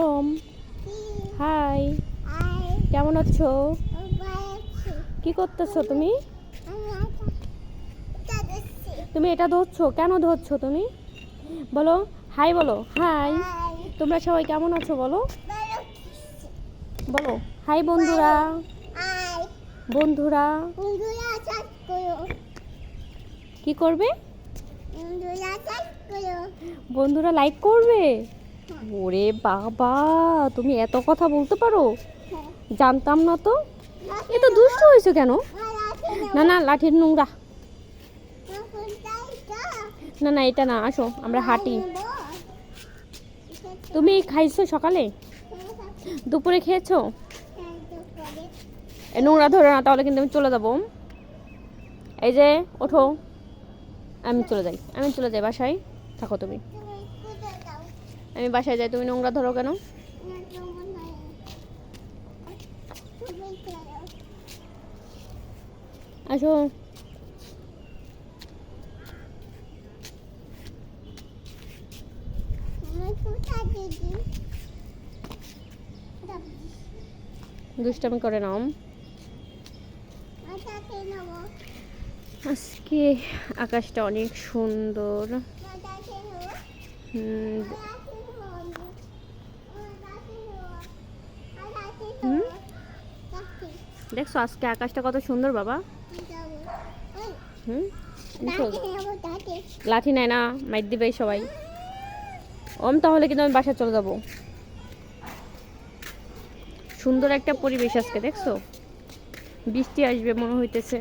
ওম, high, কেমন আছো? কি করতেছো তুমি? তুমি এটা ধরছো কেন? ধরছো তুমি? বলো হাই, বলো হাই। তোমরা সবাই কেমন আছো বলো? বলো হাই বন্ধুরা। বন্ধুরা কি করবে? বন্ধুরা লাইক করবে। ওরে বাবা, তুমি এত কথা বলতে পারো? জানতাম না তো। এত দুষ্ট হয়েছে কেন? না না, লাঠির নোংরা। না না, এটা না, আসো আমরা হাঁটি। তুমি খাইছো সকালে? দুপুরে খেয়েছো? নোংরা ধরো না, তাহলে কিন্তু আমি চলে যাবো। এই যে ওঠো, আমি চলে যাই বাসায়। থাকো তুমি, আমি বাসায় যাই। তুমি নোংরা ধরো কেন? আসো। দুষ্টামি করে নাও। আজকে আকাশটা অনেক সুন্দর। দেখছো আজকে আকাশটা কত সুন্দর বাবা। লাঠি নেয় না, মাইর দিবে সবাই। তাহলে কিন্তু আমি বাসায় চলে যাবো। সুন্দর একটা পরিবেশ আজকে, দেখছো বৃষ্টি আসবে মনে হইতেছে।